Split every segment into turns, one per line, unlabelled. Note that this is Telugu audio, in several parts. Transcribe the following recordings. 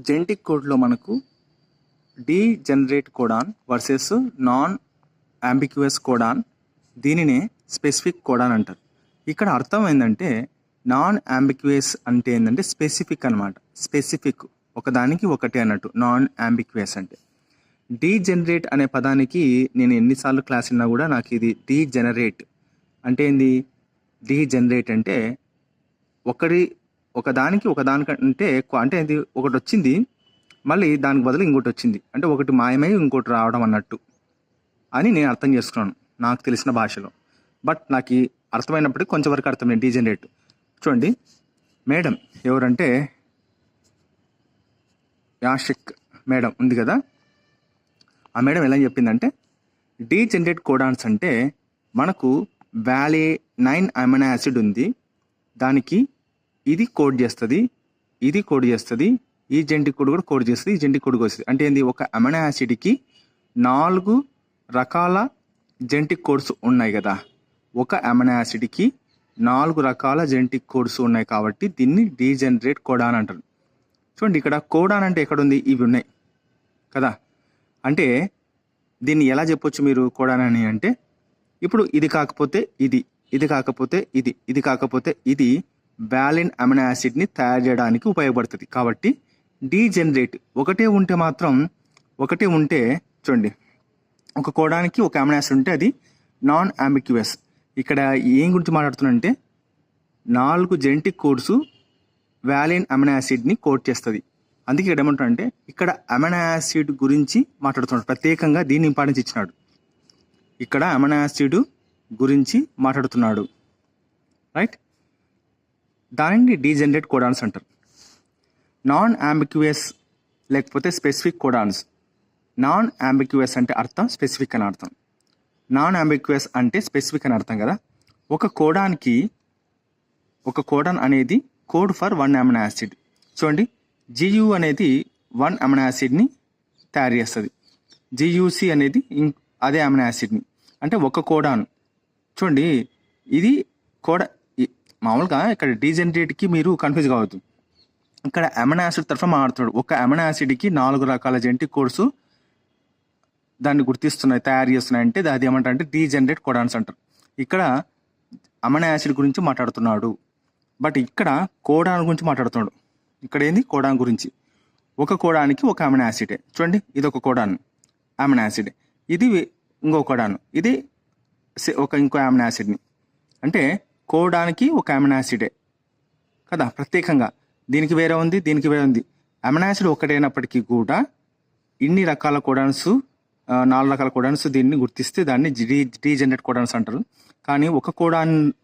జెనెటిక్ కోడ్లో మనకు degenerate codon versus non ambiguous codon, దీనినే స్పెసిఫిక్ కోడాన్ అంటారు. ఇక్కడ అర్థం ఏంటంటే నాన్ అంబిక్యువస్ అంటే ఏంటంటే స్పెసిఫిక్ అనమాట. స్పెసిఫిక్ ఒకదానికి ఒకటి అన్నట్టు నాన్ అంబిక్యువస్ అంటే. డీజనరేట్ అనే పదానికి నేను ఎన్నిసార్లు క్లాస్ విన్నా కూడా నాకు ఇది డీజనరేట్ అంటే ఏంది? డీజనరేట్ అంటే ఒకదానికంటే ఎక్కువ అంటే ఏంది, ఒకటి వచ్చింది మళ్ళీ దానికి బదులు ఇంకోటి వచ్చింది అంటే ఒకటి మాయమై ఇంకోటి రావడం అన్నట్టు అని నేను అర్థం చేసుకున్నాను నాకు తెలిసిన భాషలో. బట్ నాకు అర్థమైనప్పటికీ కొంచెం వరకు అర్థమైంది డీజనరేట్. చూడండి, మేడం ఎవరంటే యాషిక్ మేడం ఉంది కదా, ఆ మేడం ఎలా చెప్పిందంటే డీజనరేట్ కోడాన్స్ అంటే మనకు వాలిన్ అమైనో యాసిడ్ ఉంది, దానికి ఇది కోడ్ చేస్తుంది, ఇది కోడ్ చేస్తుంది, ఈ జెనెటిక్ కోడ్ కూడా కోడ్ చేస్తుంది, ఈ జెనెటిక్ కోడ్ వస్తుంది. అంటే ఏంది, ఒక అమైనో యాసిడ్కి 4 రకాల జెనెటిక్ కోడ్స్ ఉన్నాయి కదా. ఒక అమైనో యాసిడ్కి 4 రకాల జెనెటిక్ కోడ్స్ ఉన్నాయి కాబట్టి దీన్ని డీజనరేట్ కోడాన్ అంటారు. చూడండి, ఇక్కడ కోడాన్ అంటే ఎక్కడుంది, ఇవి ఉన్నాయి కదా. అంటే దీన్ని ఎలా చెప్పొచ్చు మీరు కోడాన్ అని అంటే, ఇప్పుడు ఇది కాకపోతే ఇది, ఇది కాకపోతే ఇది, ఇది కాకపోతే ఇది వాలిన్ అమైనో యాసిడ్ని తయారు చేయడానికి ఉపయోగపడుతుంది. కాబట్టి డీజనరేట్ ఒకటే ఉంటే చూడండి, ఒక కోడానికి ఒక అమైనో యాసిడ్ ఉంటే అది నాన్ అంబిక్యువస్. ఇక్కడ ఏం గురించి మాట్లాడుతున్నంటే 4 జెనెటిక్ కోడ్స్ వాలిన్ అమైనో యాసిడ్ని కోడ్ చేస్తుంది. అందుకే ఇక్కడ ఏమంటాడంటే ఇక్కడ అమైనో యాసిడ్ గురించి మాట్లాడుతున్నాడు, ప్రత్యేకంగా దీన్ని ఇంపార్టెన్స్ ఇచ్చినాడు. ఇక్కడ అమైనో యాసిడ్ గురించి మాట్లాడుతున్నాడు, రైట్. దానిని డీజనరేట్ కోడాన్స్ అంటారు. నాన్ అంబిక్యువస్ లేకపోతే స్పెసిఫిక్ కోడాన్స్. నాన్ అంబిక్యువస్ అంటే అర్థం స్పెసిఫిక్ అని అర్థం, నాన్ అంబిక్యువస్ అంటే స్పెసిఫిక్ అని అర్థం కదా. ఒక కోడాన్ అనేది కోడ్ ఫర్ 1 అమైనో యాసిడ్. చూడండి, జియు అనేది 1 అమైనో యాసిడ్ని తయారు చేస్తుంది, జియుసి అనేది అదే అమైనో యాసిడ్ని. అంటే ఒక కోడాన్. చూడండి, ఇది మామూలుగా ఇక్కడ డీజనరేట్కి మీరు కన్ఫ్యూజ్ కావద్దు. ఇక్కడ అమైనో యాసిడ్ తరఫున మాట్లాడుతున్నాడు. ఒక అమైనో యాసిడ్కి 4 రకాల జెనెటిక్ కోడ్స్ దాన్ని గుర్తిస్తున్నాయి, తయారు చేస్తున్నాయి అంటే అది ఏమంటారు అంటే డీజనరేట్ కోడాన్స్ అంటారు. ఇక్కడ అమైనో యాసిడ్ గురించి మాట్లాడుతున్నాడు, బట్ ఇక్కడ కోడాన్ గురించి మాట్లాడుతున్నాడు. ఇక్కడ ఏంది, కోడాన్ గురించి. ఒక కోడానికి ఒక అమైనో యాసిడే. చూడండి, ఇది ఒక కోడాన్ అమైనో యాసిడ్, ఇది ఇంకో కోడాన్, ఇది ఇంకో అమైనో యాసిడ్ని. అంటే కోడానికి ఒక అమైనో యాసిడే కదా, ప్రత్యేకంగా దీనికి వేరే ఉంది, దీనికి వేరే ఉంది. అమైనో యాసిడ్ ఒకటైనప్పటికీ కూడా ఇన్ని రకాల కోడాన్స్, 4 రకాల కోడాన్స్ దీన్ని గుర్తిస్తే దాన్ని డీజనరేట్ కోడాన్స్ అంటారు. కానీ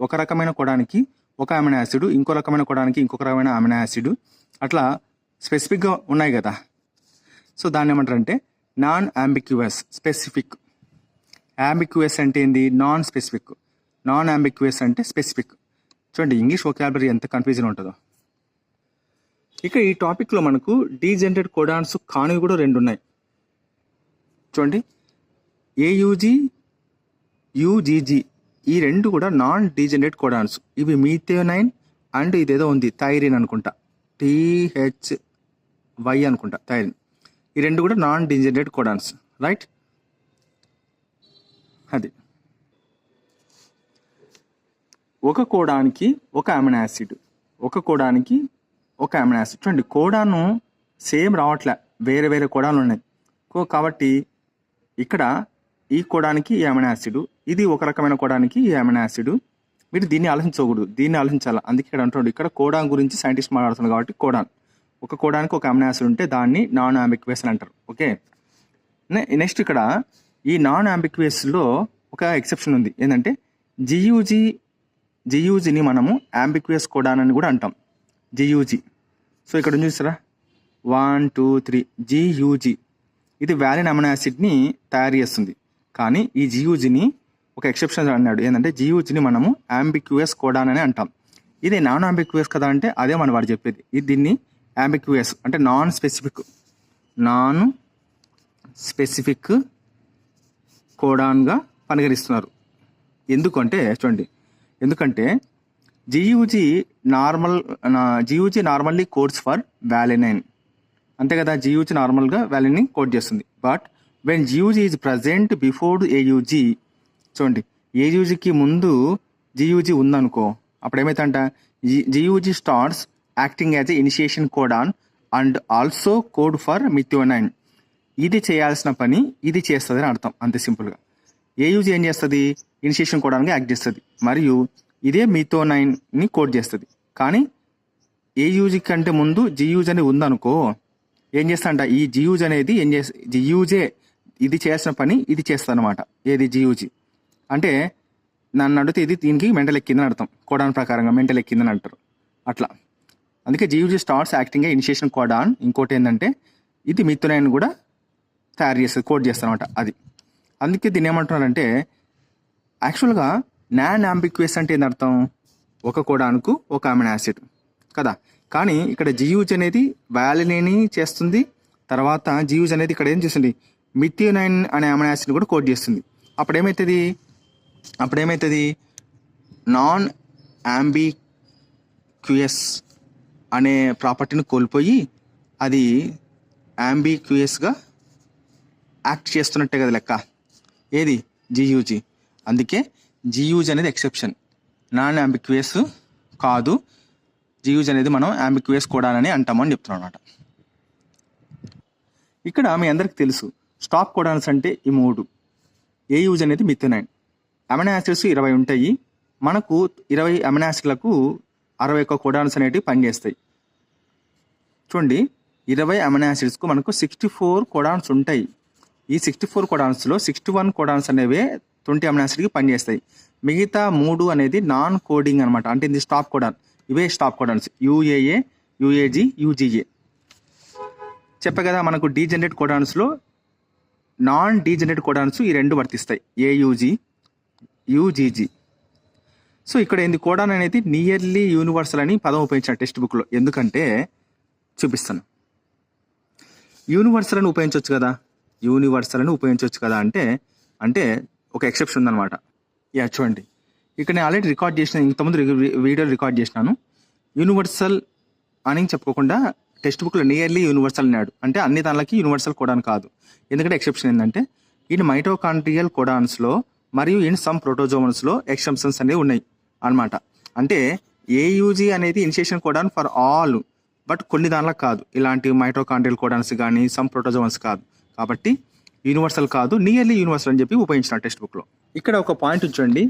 ఒక రకమైన కోడానికి ఒక అమైనో యాసిడ్, ఇంకో రకమైన కోడానికి ఇంకొక రకమైన అమైనో యాసిడ్, అట్లా స్పెసిఫిక్గా ఉన్నాయి కదా. సో దాన్ని ఏమంటారంటే నాన్ అంబిక్యువస్, స్పెసిఫిక్. అంబిక్యువస్ అంటే ఏంది, నాన్ స్పెసిఫిక్. నాన్ అంబిక్యువస్ అంటే స్పెసిఫిక్. చూడండి, ఇంగ్లీష్ వొకాబులరీ ఎంత కన్ఫ్యూజన్ ఉంటుందో. ఇక ఈ టాపిక్లో మనకు డీజనరేట్ కోడాన్స్ కానివి కూడా 2 ఉన్నాయి. చూడండి, ఏయుజి, యుజిజి, ఈ 2 కూడా నాన్ డీజనరేట్ కోడాన్స్. ఇవి మీథేనైన్ అండ్ ఇదేదో ఉంది థైరిన్ అనుకుంటా, THY అనుకుంటా, థైరిన్. ఈ 2 కూడా నాన్ డీజనరేట్ కోడాన్స్, రైట్. అది ఒక కోడానికి ఒక అమైనో యాసిడ్, ఒక కోడానికి ఒక అమైనో యాసిడ్. చూడండి, కోడాను సేమ్ రావట్లే, వేరే వేరే కోడాలు ఉన్నాయి కాబట్టి ఇక్కడ ఈ కోడానికి ఈ అమైనో యాసిడ్, ఇది ఒక రకమైన కోడానికి ఈ అమైనో యాసిడ్. మీరు దీన్ని ఆలోచించకూడదు, దీన్ని ఆలోచించాలి. అందుకే ఇక్కడ అంటున్నాడు, ఇక్కడ కోడాన్ గురించి సైంటిస్ట్ మాట్లాడుతున్నారు కాబట్టి కోడాన్. ఒక కోడానికి ఒక అమైనో యాసిడ్ ఉంటే దాన్ని నాన్ అంబిక్యువస్ అని అంటారు. ఓకే, నెక్స్ట్ ఇక్కడ ఈ నాన్ అంబిక్యువస్లో ఒక ఎక్సెప్షన్ ఉంది. ఏంటంటే జియుజిని మనము అంబిక్యువస్ కోడాన్ అని కూడా అంటాం, జియుజి. సో ఇక్కడ చూస్తారా, 1 2 3 జియుజి, ఇది వాలిన్ అమైనో యాసిడ్ని తయారు చేస్తుంది. కానీ ఈ జియుజిని ఒక ఎక్సెప్షన్ అన్నాడు. ఏంటంటే జియుజిని మనము అంబిక్యువస్ కోడాన్ అని అంటాం. ఇది నాన్ అంబిక్యువస్ కదా అంటే అదే మన వాడు చెప్పేది. ఇది దీన్ని అంబిక్యువస్ అంటే నాన్ స్పెసిఫిక్ కోడాన్గా పరిగణిస్తున్నారు. ఎందుకంటే GUG normally codes for valine. అంతే కదా, జియూజీ నార్మల్గా వాల్యూని కోడ్ చేస్తుంది. But when GUG is present before AUG, చూడండి ఏయూజీకి ముందు జియూజీ ఉందనుకో, అప్పుడు ఏమైతుందంట, GUG starts acting as a initiation codon and also code for methionine. ఇది చేయాల్సిన పని ఇది చేస్తుంది అని అర్థం, అంతే సింపుల్గా. ఏయూజీ ఏం చేస్తుంది, ఇనిషియేషన్ కోడాన్గా యాక్ట్ చేస్తుంది, మరియు ఇదే మిథియోనైన్ని కోడ్ చేస్తుంది. కానీ ఏయూజీ కంటే ముందు జియూజ్ అనేది ఉందనుకో, ఏం చేస్తాడంట, ఈ జియూజ్ అనేది ఏం చేస్తా, జియూజే ఇది చేయాల్సిన పని ఇది చేస్తుంది అనమాట. ఏది జియూజీ అంటే నన్ను అడిగితే ఇది దీనికి మెంటల్ ఎక్కిందని అర్థం, కోడాన్ ప్రకారంగా మెంటల్ ఎక్కిందని అంటారు అట్లా. అందుకే జియూజీ స్టార్ట్స్ యాక్టింగ్ ఇనిషియేషన్ కోడాన్. ఇంకోటి ఏంటంటే ఇది మిథియోనైన్ కూడా తయారు చేస్తుంది, కోడ్ చేస్తుంది అనమాట అది. అందుకే దీన్ని ఏమంటున్నారంటే, యాక్చువల్గా నాన్ అంబిక్వియస్ అంటే ఏంటి అర్థం, ఒక కోడాన్కు ఒక అమినో యాసిడ్ కదా. కానీ ఇక్కడ జియూజ్ అనేది వాలిని చేస్తుంది, తర్వాత జియూజ్ అనేది ఇక్కడ ఏం చేస్తుంది, మిథియోనైన్ అనే అమినో యాసిడ్ కూడా కోడ్ చేస్తుంది. అప్పుడేమవుతుంది నాన్ అంబిక్వియస్ అనే ప్రాపర్టీని కోల్పోయి అది అంబిక్వియస్గా యాక్ట్ చేస్తున్నట్టే కదా లెక్క, ఏది జియూజీ. అందుకే జియూజ్ అనేది ఎక్సెప్షన్, నాన్ అంబిక్వియస్ కాదు. జియూజ్ అనేది మనం అంబిక్వియస్ కోడాన్ అని అంటామని చెప్తున్నాం అనమాట. ఇక్కడ మీ అందరికి తెలుసు స్టాప్ కోడాన్స్ అంటే ఈ 3. ఏయూజ్ అనేది మిథియోనైన్. అమినో యాసిడ్స్ 20 ఉంటాయి, మనకు 20 అమినో యాసిడ్లకు 61 కోడాన్స్ అనేటివి పనిచేస్తాయి. చూడండి 20 అమినో యాసిడ్స్కు మనకు 64 కోడాన్స్ ఉంటాయి. ఈ 64 కోడాన్స్లో 61 కోడాన్స్ అనేవి 20 అమినో యాసిడ్కి పనిచేస్తాయి. మిగతా 3 అనేది నాన్ కోడింగ్ అనమాట, అంటే ఇది స్టాప్ కోడాన్. ఇవే స్టాప్ కోడాన్స్, యూఏఏ, యూఏజీ, యూజీఏ. చెప్పే కదా మనకు డీజనరేట్ కోడాన్స్లో నాన్ డీజనరేట్ కోడాన్స్ ఈ 2 వర్తిస్తాయి, ఏయూజీ, యూజీజీ. సో ఇక్కడ ఏంది, కోడాన్ అనేది నియర్లీ యూనివర్సల్ అని పదం ఉపయోగించిన టెక్స్ట్ బుక్లో. ఎందుకంటే చూపిస్తాను, యూనివర్సల్ అని ఉపయోగించవచ్చు కదా, అంటే ఒక ఎక్సెప్షన్ ఉందన్నమాట. చూడండి ఇక్కడ నేను ఆల్రెడీ రికార్డ్ చేసిన, ఇంతకుముందు వీడియోలు రికార్డ్ చేసినాను. యూనివర్సల్ అని చెప్పుకోకుండా టెక్స్ట్ బుక్లో నియర్లీ యూనివర్సల్ అన్నాడు, అంటే అన్ని దానికి యూనివర్సల్ కోడాన్ కాదు. ఎందుకంటే ఎక్సెప్షన్ ఏంటంటే ఇన్ మైటోకాండ్రియల్ కోడాన్స్లో మరియు ఇన్ సమ్ ప్రోటోజోమన్స్లో ఎక్సెప్షన్స్ అనేవి ఉన్నాయి అనమాట. అంటే ఏయూజీ అనేది initiation codon for all, but కొన్ని దానిలో కాదు, ఇలాంటి మైటోకాండ్రియల్ కోడాన్స్ కానీ సమ్ ప్రోటోజోమన్స్ కాదు. కాబట్టి యూనివర్సల్ కాదు, నియర్లీ యూనివర్సల్ అని చెప్పి ఉపయోగించిన టెక్స్ట్ బుక్లో. ఇక్కడ ఒక పాయింట్ ఉంచండి,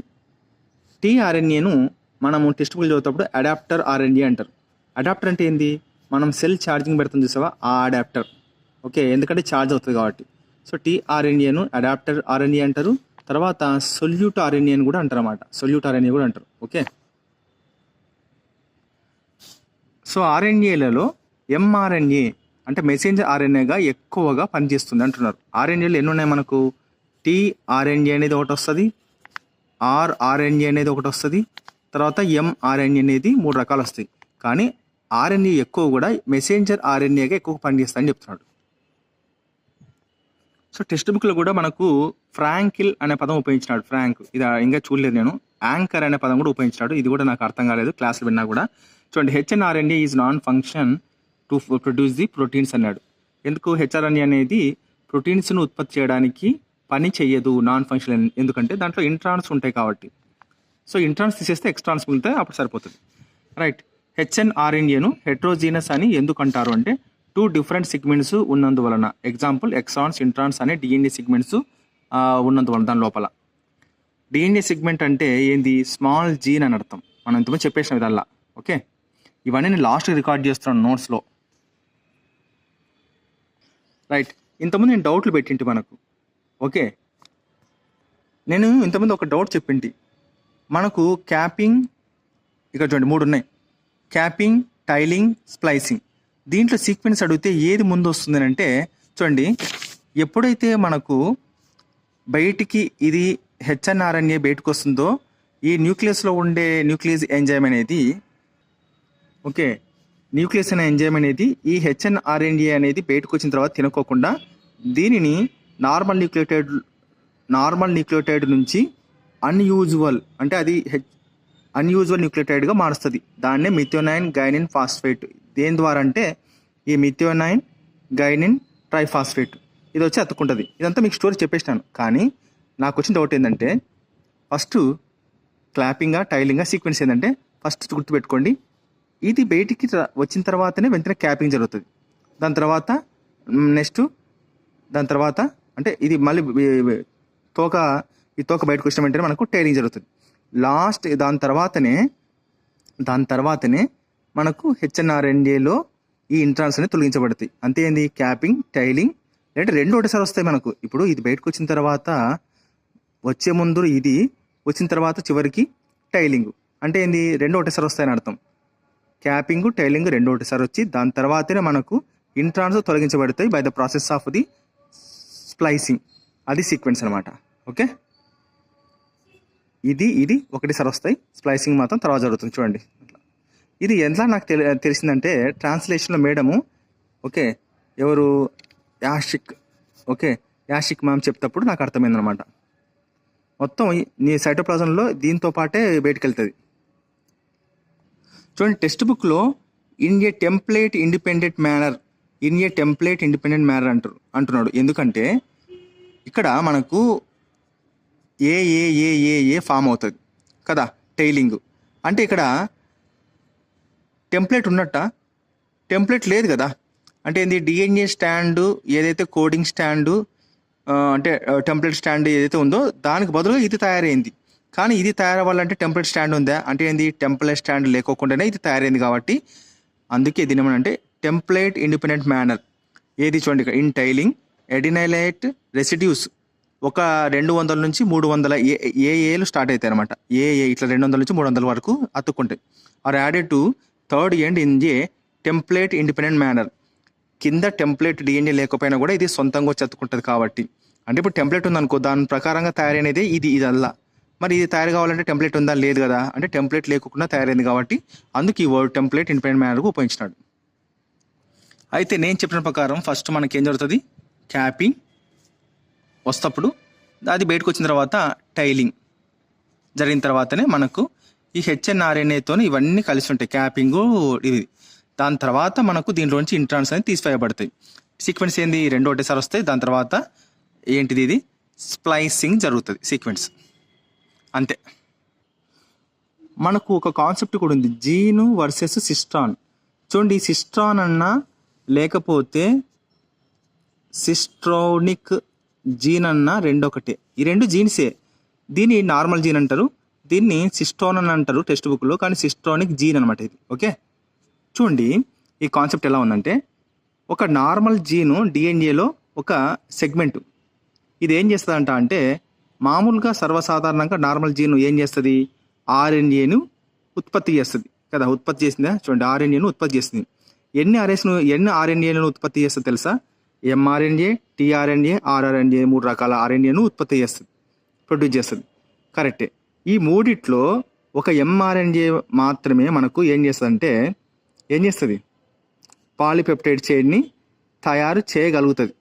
టీఆర్ఎన్ఏను మనము టెక్స్ట్ బుక్ చదువుతాప్పుడు అడాప్టర్ ఆర్ఎన్ఏ అంటారు. అడాప్టర్ అంటే ఏంది, మనం సెల్ ఛార్జింగ్ పెడతాం చూసావా, ఆ అడాప్టర్. ఓకే, ఎందుకంటే ఛార్జ్ అవుతుంది కాబట్టి. సో టీఆర్ఎన్ఏను అడాప్టర్ ఆర్ఎన్ఏ అంటారు. తర్వాత సొల్యూట్ ఆర్ఎన్ఏ అని కూడా అంటారు అన్నమాట, సొల్యూట్ ఆర్ఎన్ఏ కూడా అంటారు. ఓకే, సో ఆర్ఎన్ఏలలో ఎంఆర్ఎన్ఏ అంటే మెసెంజర్ ఆర్ఎన్ఏగా ఎక్కువగా పనిచేస్తుంది అంటున్నారు. ఆర్ఎన్ఏలు ఎన్ని ఉన్నాయి మనకు, టీఆర్ఎన్ఏ అనేది ఒకటి వస్తుంది, ఆర్ఎన్ఏ అనేది ఒకటి వస్తుంది, తర్వాత ఎంఆర్ఎన్ఏ అనేది 3 రకాలు వస్తాయి. కానీ ఆర్ఎన్ఏ ఎక్కువ కూడా మెసెంజర్ ఆర్ఎన్ఏగా ఎక్కువ పనిచేస్తాయని చెప్తున్నాడు. సో టెక్స్ట్ బుక్లో కూడా మనకు ఫ్రాంకిల్ అనే పదం ఉపయోగించినాడు. ఫ్రాంక్, ఇది ఇంకా చూడలేదు నేను. యాంకర్ అనే పదం కూడా ఉపయోగించినాడు, ఇది కూడా నాకు అర్థం కాలేదు క్లాసులు విన్నా కూడా. చూడండి, హెచ్ఎన్ఆర్ఎన్ఏ is non function to produce the proteins అన్నాడు. ఎందుకు హెచ్ఆర్ఎన్ఏ అనేది ప్రోటీన్స్ను ఉత్పత్తి చేయడానికి పని చెయ్యదు, నాన్ ఫంక్షన్. ఎందుకంటే దాంట్లో ఇంట్రాన్స్ ఉంటాయి కాబట్టి. సో ఇంట్రాన్స్ తీసేస్తే ఎక్స్ట్రాన్స్ మిగులుతాయి, అప్పుడు సరిపోతుంది. రైట్, హెచ్ఎన్ఆర్ఎన్ఏను హెట్రోజీనస్ అని ఎందుకు అంటారు అంటే 2 డిఫరెంట్ సిగ్మెంట్స్ ఉన్నందువలన. ఎగ్జాంపుల్ ఎక్సాన్స్, ఇంట్రాన్స్ అనే డిఎన్ఏ సిగ్మెంట్స్ ఉన్నందువలన. దాని లోపల డిఎన్ఏ సిగ్మెంట్ అంటే ఏంది, స్మాల్ జీన్ అని అర్థం. మనం ఇంతకుముందు చెప్పేసిన విధల్లా. ఓకే, ఇవన్నీ నేను లాస్ట్ రికార్డ్ చేస్తున్నాను నోట్స్లో. రైట్, ఇంతకుముందు నేను డౌట్లు పెట్టింటి మనకు. ఓకే, నేను ఇంతకుముందు ఒక డౌట్ చెప్పింటి మనకు. క్యాపింగ్, ఇక్కడ చూడండి 3 ఉన్నాయి, క్యాపింగ్, టైలింగ్, స్ప్లైసింగ్. దీంట్లో సీక్వెన్స్ అడిగితే ఏది ముందు వస్తుంది అంటే, చూడండి ఎప్పుడైతే మనకు బయటికి ఇది హెచ్ఎన్ఆర్ఎన్ఏ బయటకు వస్తుందో, ఈ న్యూక్లియస్లో ఉండే న్యూక్లియస్ ఎంజైమ్ అనేది, ఓకే, న్యూక్లియస్ అనే ఎంజైమ్ అనేది ఈ హెచ్ఎన్ఆర్ఎన్ఏ అనేది బయటకు వచ్చిన తర్వాత తినుకోకుండా దీనిని నార్మల్ న్యూక్లియోటైడ్ నుంచి అన్యూజువల్, అంటే అది అన్యూజువల్ న్యూక్లియోటైడ్గా మారుస్తుంది. దాన్నే మిథియోనైన్, గైనిన్, ఫాస్ఫేట్. దేని ద్వారా అంటే ఈ మిథియోనైన్, గైనిన్ ట్రైఫాస్ఫేట్ ఇది వచ్చి అతుక్కుంటుంది. ఇదంతా మీకు స్టోరీ చెప్పేసినాను. కానీ నాకు వచ్చిన డౌట్ ఏంటంటే ఫస్ట్ క్లాపింగా టైలింగా సీక్వెన్స్ ఏంటంటే ఫస్ట్ గుర్తుపెట్టుకోండి, ఇది బయటికి వచ్చిన తర్వాతనే వెంటనే క్యాపింగ్ జరుగుతుంది. దాని తర్వాత నెక్స్ట్ దాని తర్వాత అంటే ఇది మళ్ళీ తోక బయటకు వచ్చిన వెంటనే మనకు టైలింగ్ జరుగుతుంది. లాస్ట్ దాని తర్వాతనే మనకు హెచ్ఎన్ఆర్ఎన్ఏలో ఈ ఇంట్రాన్స్ అనేవి తొలగించబడతాయి. అంతే ఏంది, క్యాపింగ్ టైలింగ్ లేదంటే రెండు ఒకటేసారి వస్తాయి మనకు. ఇప్పుడు ఇది బయటకు వచ్చిన తర్వాత వచ్చే ముందు ఇది వచ్చిన తర్వాత చివరికి టైలింగ్ అంటే ఏంది, రెండు ఒకటేసారి వస్తాయని అర్థం. క్యాపింగ్ టైలింగ్ రెండు ఒకటేసారి వచ్చి దాని తర్వాతనే మనకు ఇంట్రాన్స్ తొలగించబడతాయి by the process of the splicing. అది సీక్వెన్స్ అనమాట. ఓకే, ఇది ఒకటేసారి వస్తాయి, స్ప్లైసింగ్ మాత్రం తర్వాత జరుగుతుంది. చూడండి ఇది ఎంత నాకు తెలిసిందంటే ట్రాన్స్లేషన్లో మేడము ఓకే ఎవరు యాషిక్ మ్యామ్ చెప్తప్పుడు నాకు అర్థమైందనమాట. మొత్తం నీ సైటోప్లాజంలో దీంతో పాటే బయటకు వెళ్తుంది. చూడండి టెక్స్ట్ బుక్లో in a template independent manner అంటున్నాడు. ఎందుకంటే ఇక్కడ మనకు ఏ ఫామ్ అవుతుంది కదా టైలింగ్. అంటే ఇక్కడ టెంప్లెట్ ఉన్నట్ట, టెంప్లెట్ లేదు కదా. అంటే ఏంది, డిఎన్ఏ స్టాండ్ ఏదైతే కోడింగ్ స్టాండు అంటే టెంప్లెట్ స్టాండ్ ఏదైతే ఉందో దానికి బదులుగా ఇది తయారైంది. కానీ ఇది తయారవ్వాలంటే టెంప్లెట్ స్టాండ్ ఉందా అంటే ఏంది, టెంప్లెట్ స్టాండ్ లేకోకుండానే ఇది తయారైంది. కాబట్టి అందుకే దీని ఏమనంటే టెంప్లెట్ ఇండిపెండెంట్ మేనర్. ఏది చూడండి ఇక్కడ ఇన్ టైలింగ్ ఎడినైలేట్ రెసిడ్యూస్ ఒక 200 నుంచి 300 ఏఏలు స్టార్ట్ అవుతాయి అనమాట. ఇట్లా 200 నుంచి 300 వరకు అతుక్కుంటాయి. Are added to third end in a template independent manner. కింద టెంప్లెట్ డిఎన్ఏ లేకపోయినా కూడా ఇది సొంతంగా వచ్చి అతుక్కుంటుంది. కాబట్టి అంటే ఇప్పుడు టెంప్లెట్ ఉందనుకో దాని ప్రకారంగా తయారైనది ఇదల్లా. మరి ఇది తయారు కావాలంటే టెంప్లెట్ ఉందా లేదు కదా, అంటే టెంప్లెట్ లేకుండా తయారైంది. కాబట్టి అందుకు ఈ వర్డ్ టెంప్లెట్ ఇండిపెండెంట్ మేనర్కు ఉపయోగించినాడు. అయితే నేను చెప్పిన ప్రకారం ఫస్ట్ మనకి ఏం జరుగుతుంది, క్యాపింగ్ వస్తప్పుడు అది బయటకు వచ్చిన తర్వాత టైలింగ్ జరిగిన తర్వాతనే మనకు ఈ హెచ్ఎన్ఆర్ఎన్ఏతో ఇవన్నీ కలిసి ఉంటాయి, క్యాపింగు ఇది. దాని తర్వాత మనకు దీంట్లోంచి ఇంట్రాన్స్ అనేది తీసివేయబడతాయి. సీక్వెన్స్ ఏంది, రెండు ఒకటేసారి వస్తాయి. దాని తర్వాత ఏంటిది, ఇది స్ప్లైసింగ్ జరుగుతుంది సీక్వెన్స్. అంతే. మనకు ఒక కాన్సెప్ట్ కూడా ఉంది, జీను వర్సెస్ సిస్ట్రాన్. చూడండి సిస్ట్రాన్ అన్నా లేకపోతే సిస్ట్రోనిక్ జీన్ అన్న రెండు ఒకటే, ఈ రెండు జీన్సే. దీన్ని నార్మల్ జీన్ అంటారు, దీన్ని సిస్టోన్ అని అంటారు టెక్స్ట్ బుక్లో, కానీ సిస్ట్రోనిక్ జీన్ అనమాట ఇది. ఓకే, చూడండి ఈ కాన్సెప్ట్ ఎలా ఉందంటే ఒక నార్మల్ జీను డిఎన్ఏలో ఒక సెగ్మెంట్. ఇది ఏం చేస్తుందంట అంటే మామూలుగా సర్వసాధారణంగా నార్మల్ జీను ఏం చేస్తుంది, ఆర్ఎన్ఏను ఉత్పత్తి చేస్తుంది కదా. ఉత్పత్తి చేసిందా చూడండి, ఆర్ఎన్ఏను ఉత్పత్తి చేస్తుంది. ఎన్ని ఆర్ఎన్ఏలను ఉత్పత్తి చేస్తుంది తెలుసా, ఎంఆర్ఎన్ఏ, టీఆర్ఎన్ఏ, ఆర్ఆర్ఎన్ఏ, 3 రకాల ఆర్ఎన్ఏను ఉత్పత్తి చేస్తుంది, ప్రొడ్యూస్ చేస్తుంది. కరెక్టే. ఈ మూడిట్లో ఒక ఎంఆర్ఎన్ఏ మాత్రమే మనకు ఏం చేస్తుంది, పాలిపెప్టైడ్ చైన్ని తయారు చేయగలుగుతుంది.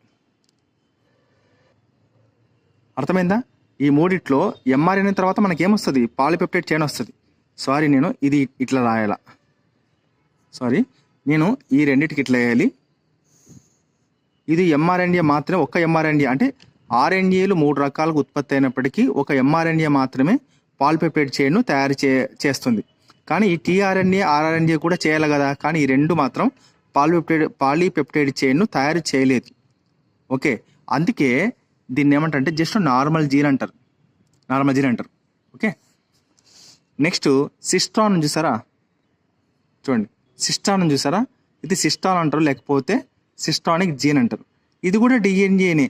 అర్థమైందా? ఈ మూడిట్లో ఎంఆర్ఎన్ఏ తర్వాత మనకేమొస్తుంది, పాలిపెప్టైడ్ చైన్ వస్తుంది. నేను ఇది ఇట్లా రాయాల, నేను ఈ రెండింటికి ఇట్లా వేయాలి. ఇది ఎంఆర్ఎన్ఏ మాత్రమే, ఒక్క ఎంఆర్ఎన్ఏ అంటే ఆర్ఎన్ఏలు 3 రకాలుగా ఉత్పత్తి అయినప్పటికీ ఒక ఎంఆర్ఎన్ఏ మాత్రమే పాలిపెప్టైడ్ చైన్ను తయారు చేస్తుంది. కానీ ఈ టీఆర్ఎన్ఏ, ఆర్ఆర్ఎన్ఏ కూడా చేయాలి కదా, కానీ ఈ రెండు మాత్రం పాలిపెప్టైడ్ చైన్ను తయారు చేయలేదు. ఓకే, అందుకే దీన్ని ఏమంటారంటే జస్ట్ నార్మల్ జీన్ అంటారు. ఓకే, నెక్స్ట్ సిస్ట్రాన్ చూసారా, చూడండి సిస్ట్రాన్ చూసారా, ఇది సిస్ట్రాన్ అంటారు, లేకపోతే సిస్ట్రానిక్ జీన్ అంటారు. ఇది కూడా డిఎన్ఏనే.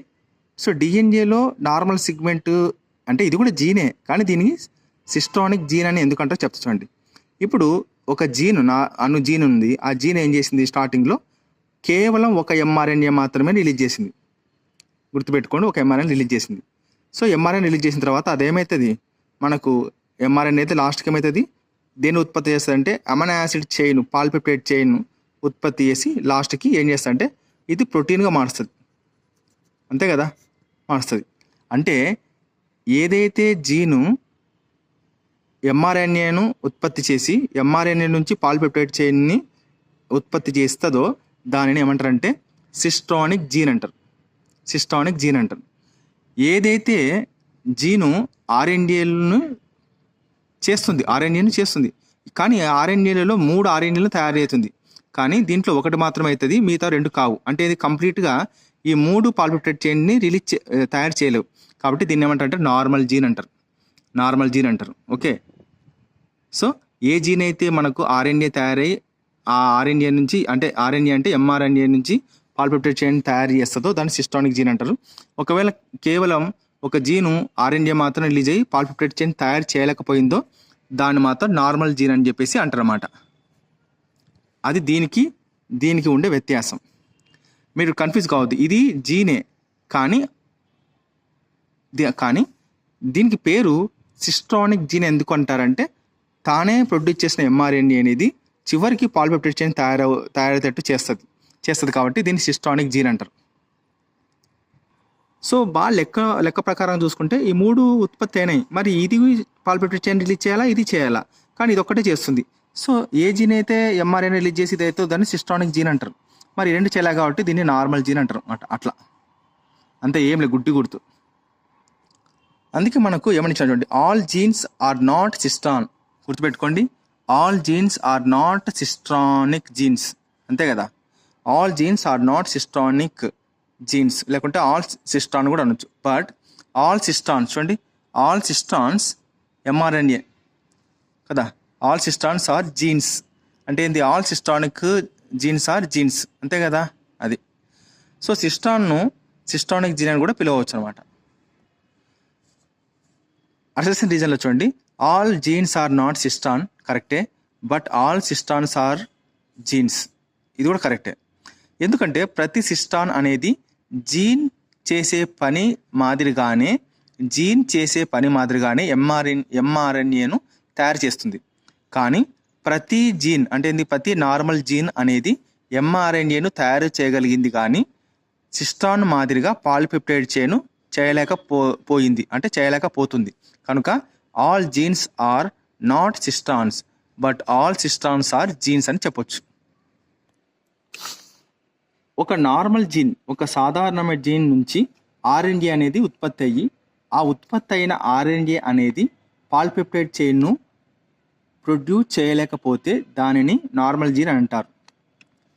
సో డిఎన్ఏలో నార్మల్ సిగ్మెంట్ అంటే ఇది కూడా జీనే, కానీ దీనికి సిస్ట్రానిక్ జీన్ అని ఎందుకంటారో చెప్తా చూడండి. ఇప్పుడు ఒక జీన్ జీన్ ఉంది, ఆ జీన్ ఏం చేసింది, స్టార్టింగ్లో కేవలం ఒక ఎంఆర్ఎన్ఏ మాత్రమే రిలీజ్ చేసింది. గుర్తుపెట్టుకోండి, ఒక ఎంఆర్ఎన్ఏ రిలీజ్ చేసింది. సో ఎంఆర్ఎన్ఏ రిలీజ్ చేసిన తర్వాత అదేమవుతుంది, మనకు ఎంఆర్ఎన్ఏ అయితే లాస్ట్కి ఏమవుతుంది, దేన్ని ఉత్పత్తి చేస్తుంది అంటే amino acid chain, polypeptide chain ఉత్పత్తి చేసి లాస్ట్కి ఏం చేస్తుందంటే ఇది ప్రోటీన్గా మారుస్తుంది. అంతే కదా, మారుస్తుంది. అంటే ఏదైతే జీను ఎంఆర్ఎన్ఏను ఉత్పత్తి చేసి ఎంఆర్ఎన్ఏ నుంచి పాలిపెప్టైడ్ చైన్ని ఉత్పత్తి చేస్తుందో దానిని ఏమంటారంటే సిస్టానిక్ జీన్ అంటారు. సిస్టానిక్ జీన్ అంటారు. ఏదైతే జీను ఆర్ఎన్ఏలను చేస్తుంది, కానీ ఆర్ఎన్ఏలలో 3 ఆర్ఎన్ఏలు తయారు అవుతుంది, కానీ దీంట్లో ఒకటి మాత్రమే అవుతుంది, మిగతా 2 కావు. అంటే ఇది కంప్లీట్గా ఈ 3 పాలిపెప్టైడ్ చైన్ని తయారు చేయలేవు. కాబట్టి దీన్ని ఏమంటారంటే నార్మల్ జీన్ అంటారు. ఓకే, సో ఏ జీన్ అయితే మనకు ఆర్ఎన్ఏ తయారై ఆ ఆర్ఎన్ఏ నుంచి, అంటే ఆర్ఎన్ఏ అంటే ఎంఆర్ఎన్ఏ నుంచి పాలిపెప్టైడ్ చైన్ తయారు చేస్తుందో దాన్ని సిస్టానిక్ జీన్ అంటారు. ఒకవేళ కేవలం ఒక జీను ఆర్ఎన్ఏ మాత్రం రిలీజ్ అయ్యి పాలిపెప్టైడ్ చైన్ తయారు చేయలేకపోయిందో దాన్ని మాత్రం నార్మల్ జీన్ అని చెప్పేసి అంటారన్నమాట. అది దీనికి ఉండే వ్యత్యాసం. మీరు కన్ఫ్యూజ్ కావద్దు, ఇది జీనే కానీ దీనికి పేరు సిస్టానిక్ జీన్ ఎందుకు అంటారంటే తానే ప్రొడ్యూస్ చేసిన ఎంఆర్ఎన్ఏ అనేది చివరికి పాలిపెప్టైడ్ చైన్ తయారయ్యేటట్టు చేస్తుంది కాబట్టి దీన్ని సిస్టానిక్ జీన్ అంటారు. సో బాగా లెక్క ప్రకారం చూసుకుంటే ఈ 3 ఉత్పత్తి అయినాయి, మరి ఇది పాలిపెప్టైడ్ చైన్ రిలీజ్ చేయాలా, ఇది చేయాలా, కానీ ఇది ఒక్కటే చేస్తుంది. సో ఏ జీన్ అయితే ఎంఆర్ఎన్ఏ రిలీజ్ చేసి ఇది అయితే దాన్ని సిస్టానిక్ జీన్ అంటారు. మరి 2 చేయాలి కాబట్టి దీన్ని నార్మల్ జీన్ అంటారు అన్నమాట. అట్లా అంతే, ఏం లేదు, గుర్తు. అందుకే మనకు ఏమని చూడండి, all genes are not cistron. గుర్తుపెట్టుకోండి, all genes are not cistronic genes, అంతే కదా. All genes are not cistronic genes, లేకుంటే ఆల్ సిస్టాన్ కూడా అనొచ్చు. బట్ ఆల్ సిస్టాన్స్, చూడండి, ఆల్ సిస్టాన్స్ ఎంఆర్ఎన్ఏ కదా, ఆల్ సిస్టాన్స్ ఆర్ జీన్స్ అంటే ఏంది, all cistronic genes are genes, అంతే కదా అది. సో సిస్టానిక్ జీన్ అని కూడా పిలవచ్చు అనమాట. అసెషన్ రీజన్లో చూడండి, ఆల్ జీన్స్ ఆర్ నాట్ సిస్టాన్ కరెక్టే, but all cistrons are jeans, ఇది కూడా కరెక్టే. ఎందుకంటే ప్రతి సిస్టాన్ అనేది జీన్ చేసే పని మాదిరిగానే ఎంఆర్ఎన్ఏను తయారు చేస్తుంది. కానీ ప్రతి జీన్ అంటే ప్రతి నార్మల్ జీన్ అనేది ఎంఆర్ఎన్ఏను తయారు చేయగలిగింది, కానీ సిస్టాన్ మాదిరిగా పాలిపెప్టైడ్ చైన్ చేయలేకపోతుంది. కనుక all genes are not cistrons but all cistrons are genes అని చెప్పొచ్చు. ఒక నార్మల్ జీన్, ఒక సాధారణమైన జీన్ నుంచి ఆర్ఎన్ఏ అనేది ఉత్పత్తి అయ్యి ఆ ఉత్పత్తి అయిన ఆర్ఎన్ఏ అనేది పాలిపెప్టైడ్ చైన్ను ప్రొడ్యూస్ చేయలేకపోతే దానిని నార్మల్ జీన్ అని అంటారు.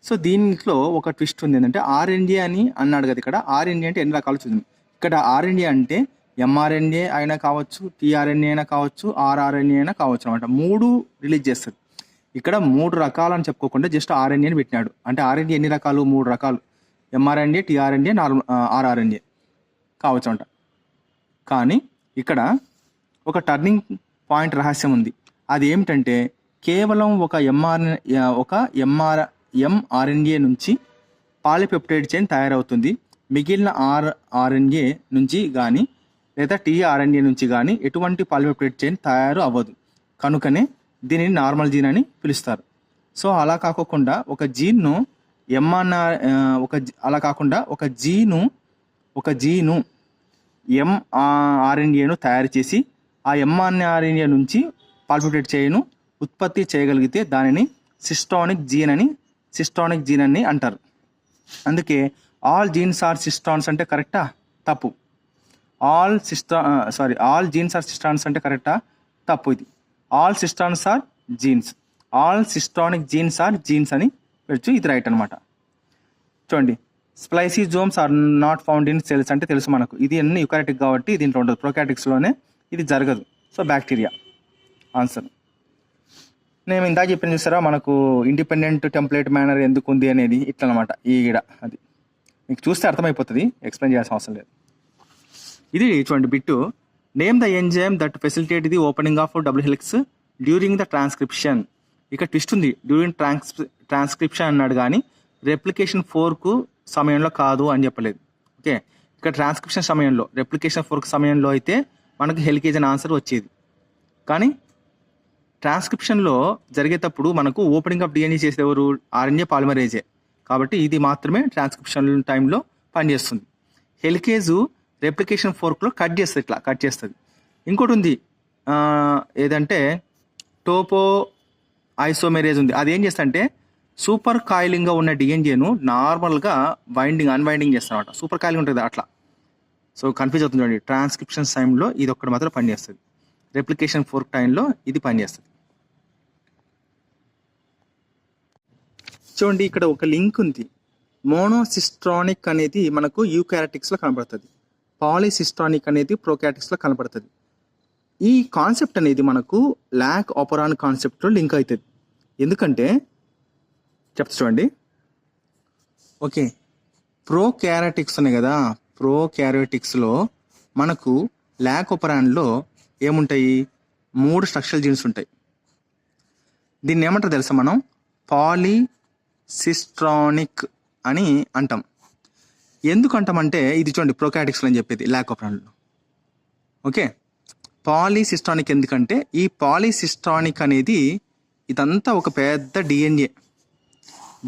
సో దీంట్లో ఒక ట్విస్ట్ ఉంది, ఏంటంటే ఆర్ఎన్ఏ అని అన్నాడు కదా, ఇక్కడ ఆర్ఎన్ఏ అంటే ఎన్ని రకాలు చూద్దాం. ఇక్కడ ఆర్ఎన్ఏ అంటే ఎంఆర్ఎన్ఏ అయినా కావచ్చు, టీఆర్ఎన్ఏ అయినా కావచ్చు, ఆర్ఆర్ఎన్ఏ అయినా కావచ్చు అనమాట. 3 రిలీజ్ చేస్తుంది. ఇక్కడ 3 రకాలు అని చెప్పుకోకుండా జస్ట్ ఆర్ఎన్ఏని పెట్టినాడు. అంటే ఆర్ఎన్ఏ ఎన్ని రకాలు, 3 రకాలు, ఎంఆర్ఎన్ఏ, టీఆర్ఎన్ఏ, ఆర్ఆర్ఎన్ఏ కావచ్చు అంట. కానీ ఇక్కడ ఒక టర్నింగ్ పాయింట్ రహస్యం ఉంది. అది ఏమిటంటే కేవలం ఒక ఎంఆర్ఎన్ఏ నుంచి పాలిపెప్టైడ్ చైన్ తయారవుతుంది. మిగిలిన ఆర్ఎన్ఏ నుంచి కానీ లేదా టీఆర్ఎన్ఏ నుంచి కానీ ఎటువంటి పాలిపెప్టైడ్ చైన్ తయారు అవ్వదు. కనుకనే దీనిని నార్మల్ జీన్ అని పిలుస్తారు. సో అలా కాకుండా ఒక జీను ఎంఆర్ఎన్ఏను తయారు చేసి ఆ ఎంఆర్ఎన్ఏ నుంచి పాలిపెప్టైడ్ చైన్ ఉత్పత్తి చేయగలిగితే దానిని సిస్టానిక్ జీన్ అని అంటారు. అందుకే ఆల్ జీన్స్ ఆర్ సిస్టాన్స్ అంటే కరెక్టా, తప్పు. ఆల్ జీన్స్ ఆర్ సిస్టాన్స్ అంటే కరెక్టా, తప్పు. ఇది all cistrons are genes, all cistronic genes are genes అని పెట్టు, ఇది రైట్ అనమాట. చూడండి, spliceosomes are not found in cells అంటే తెలుసు మనకు, ఇది అన్ని యుకారిటిక్ కాబట్టి దీంట్లో ఉండదు, ప్రొకారియోటిక్స్లోనే ఇది జరగదు. So bacteria answer. నేను ఇందాక చెప్పిన చూసారా మనకు ఇండిపెండెంట్ టెంప్లేట్ మేనర్ ఎందుకు ఉంది అనేది, ఇట్లా అనమాట. ఈడ అది మీకు చూస్తే అర్థమైపోతుంది, ఎక్స్ప్లెయిన్ చేయాల్సిన అవసరం లేదు. ఇది చూడండి Bittu, name the enzyme that facilitate the opening of double helix during the transcription. ఇక్కడ ట్విస్ట్ ఉంది, డ్యూరింగ్ ట్రాన్స్క్రిప్షన్ అన్నాడు కానీ రెప్లికేషన్ 4కు సమయంలో కాదు అని చెప్పలేదు. ఓకే, ఇక్కడ ట్రాన్స్క్రిప్షన్ సమయంలో, రెప్లికేషన్ 4కు సమయంలో అయితే మనకు హెలికేజ్ అని ఆన్సర్ వచ్చేది. కానీ ట్రాన్స్క్రిప్షన్లో జరిగేటప్పుడు మనకు ఓపెనింగ్ ఆఫ్ డిఎన్ఏ చేసేది ఎవరు, ఆర్ఎన్ఏ పాలిమరేజే. కాబట్టి ఇది మాత్రమే ట్రాన్స్క్రిప్షన్ టైంలో పనిచేస్తుంది. హెలికేజు రెప్లికేషన్ 4లో కట్ చేస్తుంది. ఇంకోటి ఉంది, ఏదంటే టోపో ఐసోమెరేజ్ ఉంది. అది ఏం చేస్తుందంటే సూపర్ కాయిలింగ్గా ఉన్న డిఎన్ఏను నార్మల్గా అన్వైండింగ్ చేస్తారన్నమాట. సూపర్ కాయిలింగ్ ఉంటుంది అట్లా. సో కన్ఫ్యూజ్ అవుతుంది చూడండి. ట్రాన్స్క్రిప్షన్ టైంలో ఇది ఒక్కటి మాత్రం పనిచేస్తుంది, రెప్లికేషన్ ఫోర్క్ టైంలో ఇది పనిచేస్తుంది. చూడండి ఇక్కడ ఒక లింక్ ఉంది. మోనోసిస్ట్రానిక్ అనేది మనకు యూకారియోటిక్స్లో కనబడుతుంది, పాలిసిస్ట్రానిక్ అనేది ప్రోకారియోటిక్స్లో కనబడుతుంది. ఈ కాన్సెప్ట్ అనేది మనకు లాక్ ఆపరాన్ కాన్సెప్ట్లో లింక్ అవుతుంది. ఎందుకంటే చెప్తా చూడండి. ఓకే, ప్రోకారియోటిక్స్ ఉన్నాయి కదా, ప్రోకారియోటిక్స్లో మనకు లాక్ ఆపరాన్లో ఏముంటాయి, 3 స్ట్రక్చరల్ జీన్స్ ఉంటాయి. దీన్ని ఏమంటారు తెలుసా, మనం పాలిసిస్ట్రానిక్ అని అంటాం. ఎందుకు అంటామంటే ఇది చూడండి ప్రోకారియోటిక్స్లో అని చెప్పేది లాక్ ఆపరాన్లో. ఓకే, పాలిసిస్ట్రానిక్ ఎందుకంటే ఈ పాలిసిస్ట్రానిక్ అనేది ఇదంతా ఒక పెద్ద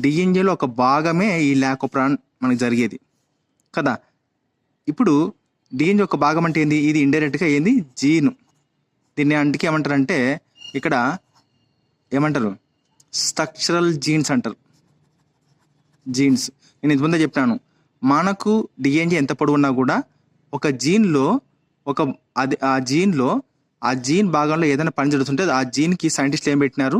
డిఎన్ఏలో ఒక భాగమే ఈ లాక్ ఆపరాన్ మనకు జరిగేది కదా. ఇప్పుడు డిఎన్ఏ ఒక భాగం అంటే ఏంది, ఇది ఇండైరెక్ట్గా ఏంది జీను. దీన్ని అందుకే ఏమంటారంటే ఇక్కడ ఏమంటారు, స్ట్రక్చరల్ జీన్స్ అంటారు. జీన్స్ నేను ఇంతకుముందే చెప్పాను, మనకు డిఎన్ఏ ఎంత పొడవున్నా కూడా ఒక జీన్లో ఆ జీన్ భాగంలో ఏదైనా పని జరుగుతుంటే ఆ జీన్కి సైంటిస్టులు ఏం పెట్టినారు,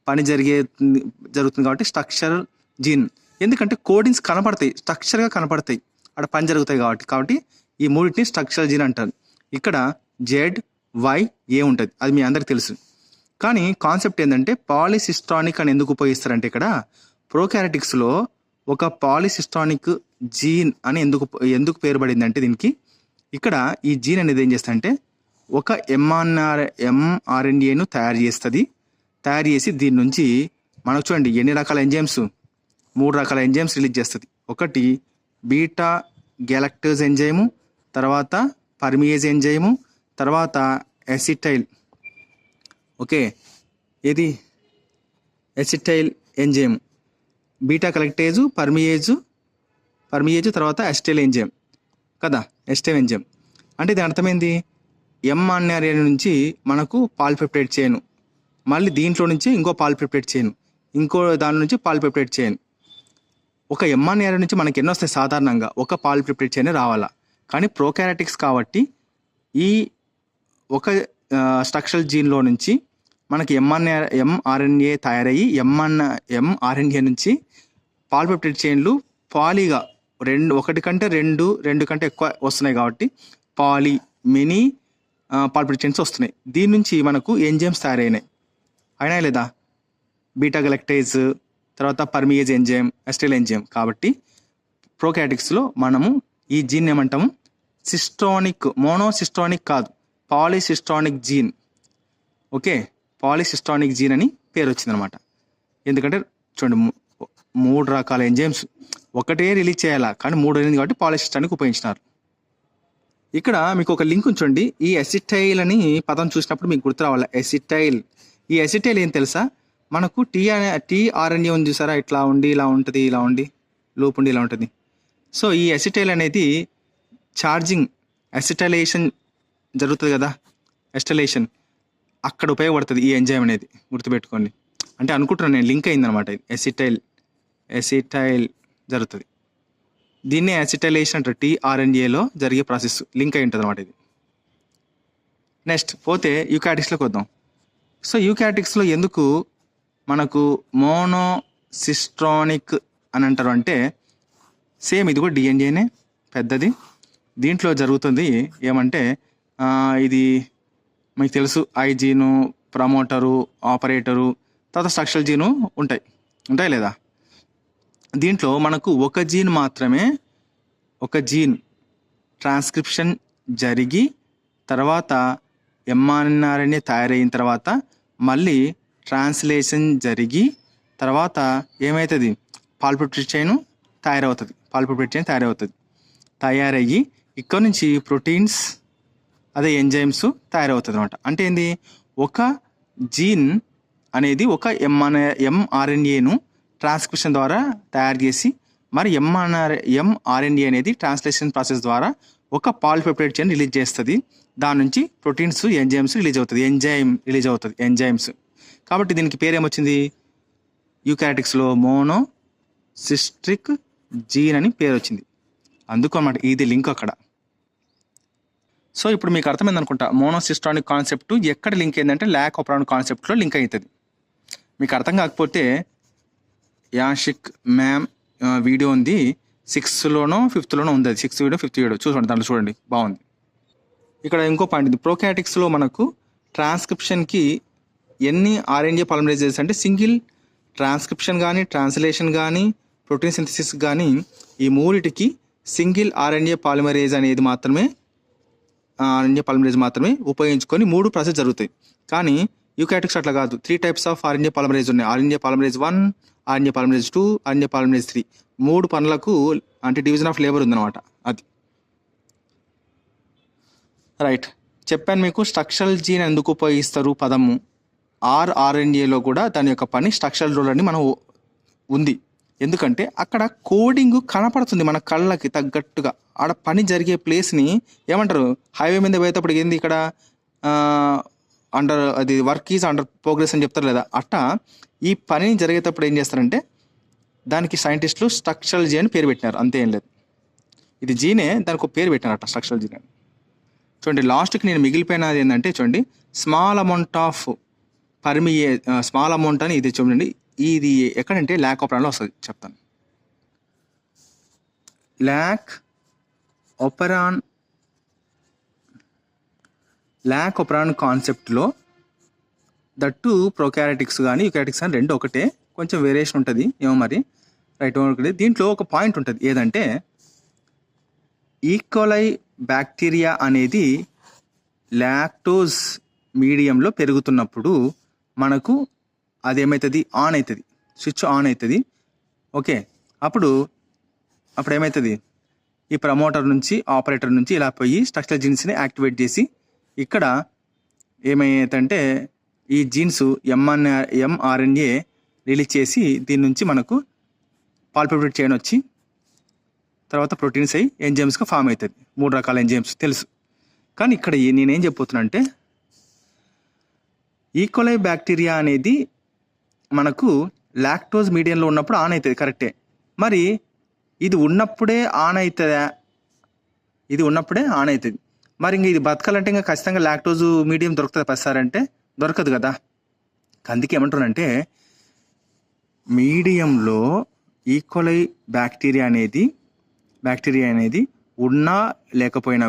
పని జరుగుతుంది కాబట్టి స్ట్రక్చరల్ జీన్. ఎందుకంటే కోడింగ్స్ కనపడతాయి, స్ట్రక్చర్గా కనపడతాయి, అక్కడ పని జరుగుతాయి కాబట్టి ఈ మూడింటిని స్ట్రక్చరల్ జీన్ అంటారు. ఇక్కడ ZYA ఉంటుంది, అది మీ అందరికి తెలుసు. కానీ కాన్సెప్ట్ ఏంటంటే పాలిసిస్ట్రానిక్ అని ఎందుకు ఉపయోగిస్తారంటే ఇక్కడ ప్రోకారియోటిక్స్లో ఒక పాలిసిస్ట్రానిక్ జీన్ అని ఎందుకు పేరు పడింది అంటే దీనికి, ఇక్కడ ఈ జీన్ అనేది ఏం చేస్తుందంటే ఒక mRNAను తయారు చేసి దీని నుంచి మనకు చూడండి ఎన్ని రకాల ఎంజైమ్స్, 3 రకాల ఎంజైమ్స్ రిలీజ్ చేస్తుంది. ఒకటి బీటా గ్యాలక్టేజ్ ఎంజైము, తర్వాత పర్మియేజ్ ఎంజైము, తర్వాత ఎసిటైల్. ఓకే, ఇది ఎసిటైల్ ఎంజైమ్, బీటా గ్యాలక్టేజ్, పర్మియేజ్ తర్వాత ఎసిటైల్ ఎంజైమ్ కదా, ఎసిటైల్ ఎంజైమ్. అంటే దీని అర్థమైంది, mRNA నుంచి మనకు పాలిపెప్టైడ్ చైన్, మళ్ళీ దీంట్లో నుంచి ఇంకో పాలిపెప్టైడ్ చైన్, ఇంకో దాని నుంచి పాలిపెప్టైడ్ చైన్. ఒక mRNA నుంచి మనకి ఎన్ని వస్తాయి, సాధారణంగా ఒక పాలిపెప్టైడ్ చైన్ రావాలా. కానీ ప్రోకారియోటిక్స్ కాబట్టి ఈ ఒక స్ట్రక్చరల్ జీన్లో నుంచి మనకి mRNA తయారయ్యి mRNA నుంచి పాలిపెప్టైడ్ చైన్లు పాలీగా ఒకటి కంటే రెండు కంటే ఎక్కువ వస్తున్నాయి కాబట్టి మినీ పాలిపెప్టైడ్ చైన్స్ వస్తున్నాయి. దీని నుంచి మనకు ఎంజైమ్స్ అయినాయి లేదా, బీటా గ్యాలక్టేజ్, తర్వాత పర్మియేజ్ ఎంజైమ్, ఎసిటైల్ ఎంజైమ్. కాబట్టి ప్రోకారియోటిక్స్లో మనము ఈ జీన్ ఏమంటాము, మోనోసిస్ట్రానిక్ కాదు, పాలిసిస్ట్రానిక్ జీన్. ఓకే, పాలిసిస్ట్రానిక్ జీన్ అని పేరు వచ్చిందనమాట. ఎందుకంటే చూడండి 3 రకాల ఎంజైమ్స్ ఒకటే రిలీజ్ చేయాలా, కానీ 3 అయింది కాబట్టి పాలిసిస్ట్రానిక్ ఉపయోగించినారు. ఇక్కడ మీకు ఒక లింక్ ఉంచండి. ఈ ఎసిటైల్ అని పదం చూసినప్పుడు మీకు గుర్తు రావాలి, ఎసిటైల్. ఈ ఎసిటైల్ ఏం తెలుసా, మనకు టీఆర్ఎన్ఏ ఉంది చూసారా, ఇట్లా ఉండి ఇలా ఉంటుంది, ఇలా ఉండి లూప్ ఉండి ఇలా ఉంటుంది. సో ఈ ఎసిటైల్ అనేది ఛార్జింగ్, ఎసిటైలేషన్ జరుగుతుంది కదా, ఎసిటైలేషన్ అక్కడ ఉపయోగపడుతుంది ఈ ఎంజైమ్ అనేది, గుర్తుపెట్టుకోండి. అంటే అనుకుంటున్నాను నేను, లింక్ అయిందనమాట. ఎసిటైల్ జరుగుతుంది, దీన్నే ఎసిటైలేషన్ అంటారు. టీఆర్ఎన్ఏలో జరిగే ప్రాసెస్ లింక్ అయి ఉంటుంది అనమాట ఇది. నెక్స్ట్ పోతే యూకారియోటిక్స్లోకి వద్దాం. సో యూకారియోటిక్స్లో ఎందుకు మనకు మోనోసిస్ట్రానిక్ అని అంటారు అంటే, సేమ్ ఇది కూడా డిఎన్ఏనే పెద్దది. దీంట్లో జరుగుతుంది ఏమంటే ఇది మీకు తెలుసు, ఐ జీను, ప్రమోటరు, ఆపరేటరు, తర్వాత స్ట్రక్చరల్ జీను ఉంటాయి లేదా. దీంట్లో మనకు ఒక జీన్ ట్రాన్స్క్రిప్షన్ జరిగి తర్వాత mRNA తయారైన తర్వాత మళ్ళీ ట్రాన్స్లేషన్ జరిగి తర్వాత ఏమవుతుంది, పాలిపెప్టైడ్ చైన్ తయారవుతుంది. తయారయ్యి ఇక్కడ నుంచి ప్రోటీన్స్, అదే ఎంజైమ్స్ తయారవుతుంది అనమాట. అంటే ఏంది, ఒక జీన్ అనేది ఒక mRNAను ట్రాన్స్క్రిప్షన్ ద్వారా తయారు చేసి, మరి mRNA అనేది ట్రాన్స్లేషన్ ప్రాసెస్ ద్వారా ఒక పాలిపెప్టైడ్ చైన్ రిలీజ్ చేస్తుంది. దాని నుంచి ప్రోటీన్స్, ఎంజైమ్స్ రిలీజ్ అవుతుంది. ఎంజైమ్స్. కాబట్టి దీనికి పేరు ఏమొచ్చింది, యూకారియోటిక్స్లో మోనోసిస్ట్రిక్ జీన్ అని పేరు వచ్చింది. అందుకు అన్నమాట ఇది లింక్ అక్కడ. సో ఇప్పుడు మీకు అర్థమైంది అనుకుంటా మోనోసిస్టానిక్ కాన్సెప్ట్ ఎక్కడ లింక్ అయిందంటే ల్యాక్ ఆపరాన్ కాన్సెప్ట్లో లింక్ అవుతుంది. మీకు అర్థం కాకపోతే యాషిక్ మ్యామ్ వీడియో ఉంది 6లోనో 5లోనో ఉంది, అది 6th వీడియో 5th వీడియో చూడండి, దాంట్లో చూడండి బాగుంది. ఇక్కడ ఇంకో పాయింట్ ఉంది, ప్రోకారియోటిక్స్లో మనకు ట్రాన్స్క్రిప్షన్కి ఎన్ని ఆర్ఎన్ఏ పాలిమరేజెస్ అంటే సింగిల్ ట్రాన్స్క్రిప్షన్ కానీ ట్రాన్స్లేషన్ కానీ ప్రోటీన్ సింథసిస్ కానీ ఈ మూడిటికి సింగిల్ ఆర్ఎన్ఏ పాలిమరేజ్ అనేది మాత్రమే ఉపయోగించుకొని 3 ప్రాసెస్ జరుగుతాయి. కానీ యూకారియోటిక్స్ అట్లా కాదు, 3 types ఆఫ్ ఆర్ఎన్ఏ పాలిమరేజ్ ఉన్నాయి. RNA polymerase 1, RNA polymerase 2, RNA polymerase 3. 3 పనులకు అంటే డివిజన్ ఆఫ్ లేబర్ ఉందన్నమాట. అది రైట్. చెప్పాను మీకు స్ట్రక్చరల్ జీన్ ఎందుకు ఉపయోగిస్తారు పదము. ఆర్ఎన్ఏలో కూడా దాని యొక్క పని స్ట్రక్చరల్ రోల్ అని మనం ఉంది. ఎందుకంటే అక్కడ కోడింగ్ కనపడుతుంది మన కళ్ళకి తగ్గట్టుగా. ఆడ పని జరిగే ప్లేస్ని ఏమంటారు, హైవే మీద పోయేటప్పుడు ఏంది ఇక్కడ అది వర్క్ ఈజ్ అండర్ ప్రోగ్రెస్ అని చెప్తారు లేదా, అట్టా ఈ పని జరిగేటప్పుడు ఏం చేస్తారంటే దానికి సైంటిస్టులు స్ట్రక్చరల్ జీన్ అని పేరు పెట్టినారు, అంతే ఏం లేదు. ఇది జీనే, దానికి ఒక పేరు పెట్టినారట స్ట్రక్చరల్ జీన్ అని. చూడండి లాస్ట్కి నేను మిగిలిపోయినది ఏంటంటే చూడండి స్మాల్ అమౌంట్ అని ఇది చూడండి. ఇది ఎక్కడంటే ల్యాక్ ఆపరాన్లో వస్తుంది, చెప్తాను. ల్యాక్ ఆపరాన్ కాన్సెప్ట్లో దట్టు ప్రోకారియోటిక్స్ కానీ యూకారియోటిక్స్ కానీ రెండు ఒకటే, కొంచెం వేరియేషన్ ఉంటుంది ఏమో మరి. రైట్. దీంట్లో ఒక పాయింట్ ఉంటుంది, ఏదంటే ఈకోలై బ్యాక్టీరియా అనేది లాక్టోజ్ మీడియంలో పెరుగుతున్నప్పుడు మనకు అదేమవుతుంది, ఆన్ అవుతుంది, స్విచ్ ఆన్ అవుతుంది. ఓకే, అప్పుడు ఏమవుతుంది, ఈ ప్రమోటర్ నుంచి ఆపరేటర్ నుంచి ఇలా పోయి స్ట్రక్చరల్ జీన్స్ని యాక్టివేట్ చేసి ఇక్కడ ఏమవుతుందంటే ఈ జీన్స్ ఎంఆర్ఎన్ఏ రిలీజ్ చేసి దీని నుంచి మనకు పాల్పిపేట్ చైన్ వచ్చి తర్వాత ప్రోటీన్స్ అయ్యి ఎంజైమ్స్గా ఫామ్ అవుతుంది. 3 రకాల ఎంజైమ్స్ తెలుసు. కానీ ఇక్కడ నేనేం చెప్పబోతున్నా అంటే ఈకోలై బ్యాక్టీరియా అనేది మనకు లాక్టోజ్ మీడియంలో ఉన్నప్పుడు ఆన్ అవుతుంది, కరెక్టే. మరి ఇది ఉన్నప్పుడే ఆన్ అవుతుందా? ఇది ఉన్నప్పుడే ఆన్ అవుతుంది. మరి ఇంక ఇది బతకాలంటే ఇంకా ఖచ్చితంగా లాక్టోజ్ మీడియం దొరుకుతుంది ప్రతిసారంటే దొరకదు కదా. అందుకే ఏమంటున్నానంటే మీడియంలో ఈకోలై బ్యాక్టీరియా అనేది ఉన్నా లేకపోయినా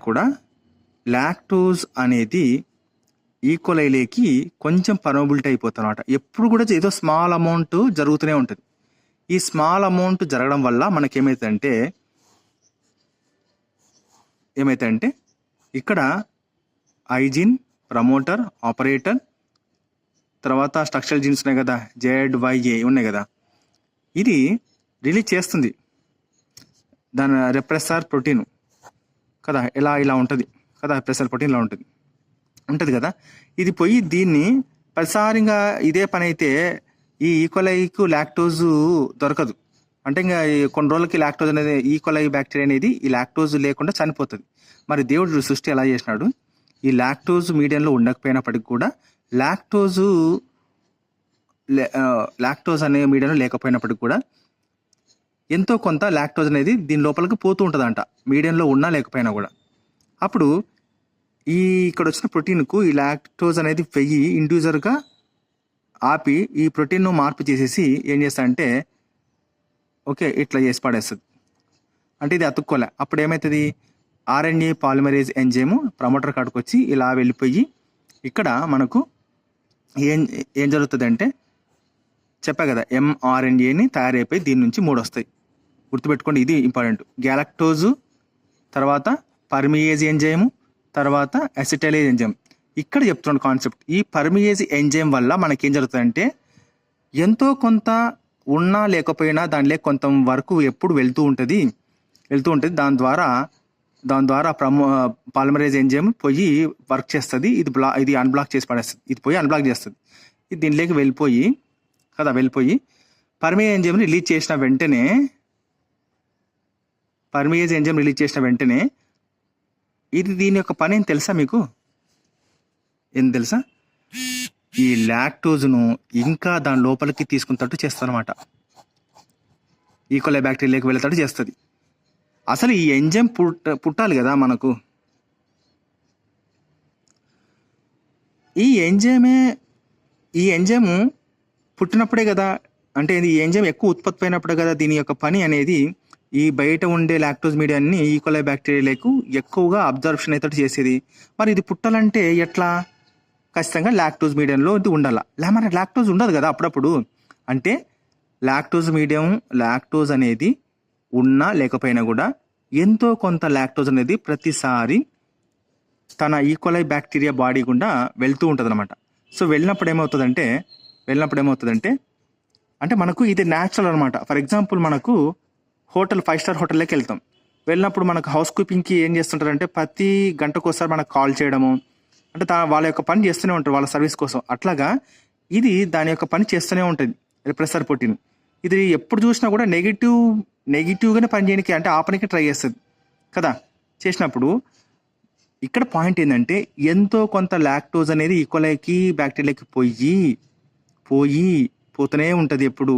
కూడా లాక్టోజ్ అనేది ఈకోలైలోకి కొంచెం పర్మబిలిటీ అయిపోతుంది అనమాట. ఎప్పుడు కూడా ఏదో స్మాల్ అమౌంట్ జరుగుతూనే ఉంటుంది. ఈ స్మాల్ అమౌంట్ జరగడం వల్ల మనకేమవుతుందంటే ఇక్కడ ఐజిన్, ప్రమోటర్, ఆపరేటర్, తర్వాత స్ట్రక్చరల్ జీన్స్ ఉన్నాయి కదా, ZYA ఉన్నాయి కదా, ఇది రిలీజ్ చేస్తుంది దాని రెప్రెసర్ ప్రోటీన్ కదా, ఇలా ఉంటుంది కదా, రెప్రెసర్ ప్రోటీన్ ఇలా ఉంటుంది కదా. ఇది పోయి దీన్ని ప్రతిసారిగా ఇదే పని అయితే ఈ ఈకోలైకు లాక్టోజు దొరకదు. అంటే ఇంకా కొన్ని రోజులకి లాక్టోజ్ అనేది ఈకోలై బ్యాక్టీరియా అనేది ఈ లాక్టోజ్ లేకుండా చనిపోతుంది. మరి దేవుడు సృష్టి ఎలా చేసినాడు, ఈ లాక్టోజ్ మీడియంలో ఉండకపోయినప్పటికి కూడా లాక్టోజ్ అనే మీడియంలో లేకపోయినప్పటికి కూడా ఎంతో కొంత లాక్టోజ్ అనేది దీని లోపలికి పోతూ ఉంటుందంట, మీడియంలో ఉన్నా లేకపోయినా కూడా. అప్పుడు ఇక్కడ వచ్చిన ప్రోటీన్కు ఈ లాక్టోజ్ అనేది వెయ్యి ఇండ్యూజర్గా ఆపి ఈ ప్రోటీన్ను మార్పు చేసేసి ఏం చేస్తాడంటే ఓకే ఇట్లా చేసి పడేస్తుంది. అంటే ఇది అతుక్కోలే. అప్పుడు ఏమవుతుంది, ఆర్ఎన్ఏ పాలిమరేజ్ ఎంజైమ్ ప్రమోటర్ కాడికి వచ్చి ఇలా వెళ్ళిపోయి ఇక్కడ మనకు ఏం జరుగుతుంది అంటే చెప్పా కదా, ఎంఆర్ఎన్ఏని తయారైపోయి దీని నుంచి 3 వస్తాయి. గుర్తుపెట్టుకోండి, ఇది ఇంపార్టెంట్. గ్యాలక్టోజు, తర్వాత పర్మియేజ్ ఎంజైమ్, తర్వాత అసిటైలేజ్ ఎంజైమ్. ఇక్కడ చెప్తున్నాను కాన్సెప్ట్. ఈ పర్మియేజ్ ఎంజైమ్ వల్ల మనకేం జరుగుతుందంటే ఎంతో కొంత ఉన్నా లేకపోయినా దానిలో కొంత వరకు ఎప్పుడు వెళ్తూ ఉంటుంది. దాని ద్వారా పాలిమరేజ్ ఎంజైమ్ పోయి వర్క్ చేస్తుంది. ఇది అన్బ్లాక్ చేసి పడేస్తుంది. ఇది పోయి అన్బ్లాక్ చేస్తుంది. ఇది దీనిలోకి వెళ్ళిపోయి పర్మియేజ్ ఎంజైమ్ రిలీజ్ చేసిన వెంటనే ఇది దీని యొక్క పని ఏం తెలుసా మీకు? ఏం తెలుసా? ఈ లాక్టోజ్ను ఇంకా దాని లోపలికి తీసుకున్నట్టు చేస్తుంది అనమాట. ఈకోలై బ్యాక్టీరియాలోకి వెళ్ళేటట్టు చేస్తుంది. అసలు ఈ ఎంజైమ్ పుట్టాలి కదా మనకు. ఈ ఎంజైమ్ పుట్టినప్పుడే కదా, అంటే ఈ ఎంజైమ్ ఎక్కువ ఉత్పత్తి అయినప్పుడే కదా దీని యొక్క పని అనేది ఈ బయట ఉండే లాక్టోజ్ మీడియాన్ని ఈకోలై బ్యాక్టీరియాలకు ఎక్కువగా అబ్జర్ప్షన్ అయితే చేసేది. మరి ఇది పుట్టాలంటే ఎట్లా? ఖచ్చితంగా లాక్టోజ్ మీడియంలో ఇది ఉండాలి. మన లాక్టోజ్ ఉండదు కదా అప్పుడప్పుడు. అంటే లాక్టోజ్ అనేది ఉన్నా లేకపోయినా కూడా ఎంతో కొంత లాక్టోజ్ అనేది ప్రతిసారి తన ఈకోలై బ్యాక్టీరియా బాడీ గుండా వెళ్తూ ఉంటుంది అనమాట. సో వెళ్ళినప్పుడు ఏమవుతుందంటే అంటే మనకు ఇది న్యాచురల్ అనమాట. ఫర్ ఎగ్జాంపుల్ మనకు 5 స్టార్ హోటల్లోకి వెళ్తాం. వెళ్ళినప్పుడు మనకు హౌస్ కీపింగ్కి ఏం చేస్తుంటారంటే ప్రతి గంటకోసారి మనకు కాల్ చేయడము, అంటే వాళ్ళ యొక్క పని చేస్తూనే ఉంటారు వాళ్ళ సర్వీస్ కోసం. అట్లాగా ఇది దాని యొక్క పని చేస్తూనే ఉంటుంది రిప్రెసర్ ప్రోటీన్. ఇది ఎప్పుడు చూసినా కూడా నెగిటివ్గానే పని చేయడానికి, అంటే ఆపడానికి ట్రై చేస్తుంది కదా. చేసినప్పుడు ఇక్కడ పాయింట్ ఏంటంటే ఎంతో కొంత లాక్టోజ్ అనేది ఈకోలైకి బ్యాక్టీరియాకి పోతూనే ఉంటుంది. ఎప్పుడు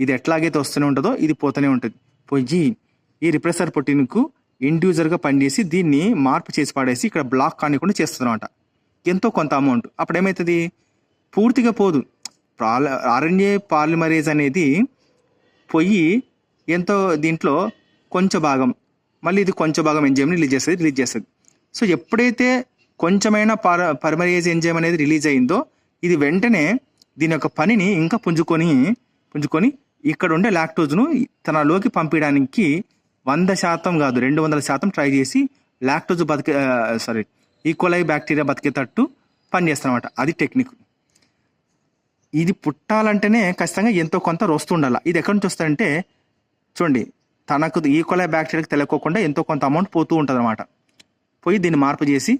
ఇది ఎట్లాగైతే వస్తూనే ఉంటుందో ఇది పోతూనే ఉంటుంది. ఈ రిప్రెసర్ ప్రోటీన్కు ఇండివిజువల్గా పనిచేసి దీన్ని మార్పు చేసి పాడేసి ఇక్కడ బ్లాక్ కానికుండా చేస్తుంది అనమాట. ఎంతో కొంత అమౌంట్. అప్పుడు ఏమవుతుంది? పూర్తిగా పోదు. ఆర్ఎన్ఏ పాలిమరేజ్ అనేది పోయి ఎంతో దీంట్లో కొంచెం భాగం, మళ్ళీ ఇది కొంచెం భాగం ఎంజైమ్ని రిలీజ్ చేస్తుంది. సో ఎప్పుడైతే కొంచెమైనా పాలిమరేజ్ ఎంజైమ్ అనేది రిలీజ్ అయిందో ఇది వెంటనే దీని యొక్క పనిని ఇంకా పుంజుకొని ఇక్కడ ఉండే లాక్టోజ్ను తనలోకి పంపించడానికి 100% కాదు 200% ట్రై చేసి లాక్టోజ్ ఈకోలై బ్యాక్టీరియా బతికేటట్టు పనిచేస్తారన్నమాట. అది టెక్నిక్. ఇది పుట్టాలంటేనే ఖచ్చితంగా ఎంతో కొంత వస్తుండాలి. ఇది ఎక్కడి నుంచి వస్తుందంటే చూడండి, తనకు ఈకోలై బ్యాక్టీరియాకి తెలియకోకుండా ఎంతో కొంత అమౌంట్ పోతూ ఉంటుంది అనమాట. పోయి దీన్ని మార్పు చేసి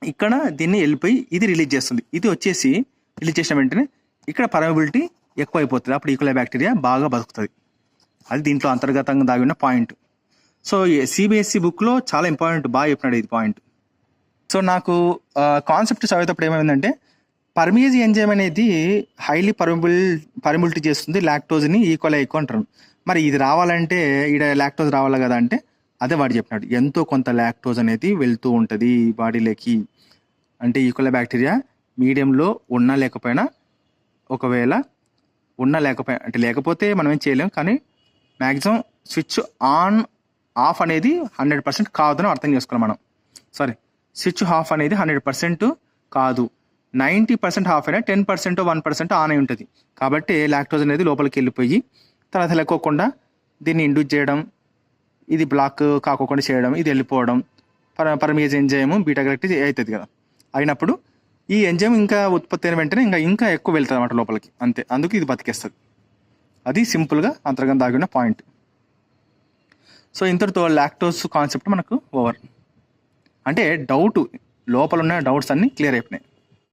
ఇక్కడ దీన్ని వెళ్ళిపోయి ఇది రిలీజ్ చేస్తుంది. ఇది వచ్చేసి రిలీజ్ చేసిన వెంటనే ఇక్కడ పర్మిబిలిటీ ఎక్కువ అయిపోతుంది. అప్పుడు ఈకోలై బ్యాక్టీరియా బాగా బతుకుతుంది. అది దీంట్లో అంతర్గతంగా దాగి ఉన్న పాయింట్. సో సిబిఎస్ఈ బుక్లో చాలా ఇంపార్టెంట్, బాగా చెప్పినాడు ఇది పాయింట్. సో నాకు కాన్సెప్ట్ చదివేటప్పుడు ఏమైందంటే పర్మియేజ్ ఎంజైమ్ అనేది హైలీ పర్మిబిలిటీ చేస్తుంది లాక్టోజ్ని ఈకోలై అంటారు. మరి ఇది రావాలంటే ఇక్కడ లాక్టోజ్ రావాలి కదా అంటే అదే వాడు చెప్పినాడు. ఎంతో కొంత లాక్టోజ్ అనేది వెళ్తూ ఉంటుంది బాడీలోకి. అంటే ఈకోలై బ్యాక్టీరియా మీడియంలో ఉన్నా లేకపోయినా, ఒకవేళ ఉన్నా లేకపోతే మనం ఏం చేయలేం. కానీ మ్యాక్సిమం స్విచ్ ఆన్ ఆఫ్ అనేది 100% కాదని అర్థం చేసుకోవాలి మనం. స్విచ్ ఆఫ్ అనేది 100% కాదు, 90% ఆఫ్ అయినా 10% 1% ఆన్ అయి ఉంటుంది. కాబట్టి లాక్టోజ్ అనేది లోపలికి వెళ్ళిపోయి తర్వాత లేకోకుండా దీన్ని ఇండ్యూస్ చేయడం, ఇది బ్లాక్ కాకోకుండా చేయడం, ఇది వెళ్ళిపోవడం, పర్మియేజ్ ఎంజైమ్ బీటా కరెక్ట్ అవుతుంది కదా. అయినప్పుడు ఈ ఎంజైమ్ ఇంకా ఉత్పత్తి అయిన వెంటనే ఇంకా ఎక్కువ వెళ్తుంది అన్నమాట లోపలికి, అంతే. అందుకు ఇది బతికేస్తుంది. అది సింపుల్గా అంతర్గతం దాగిన పాయింట్. సో ఇంతటితో లాక్టోజ్ కాన్సెప్ట్ మనకు ఓవర్. అంటే లోపల ఉన్న డౌట్స్ అన్నీ క్లియర్ అయిపోయినాయి.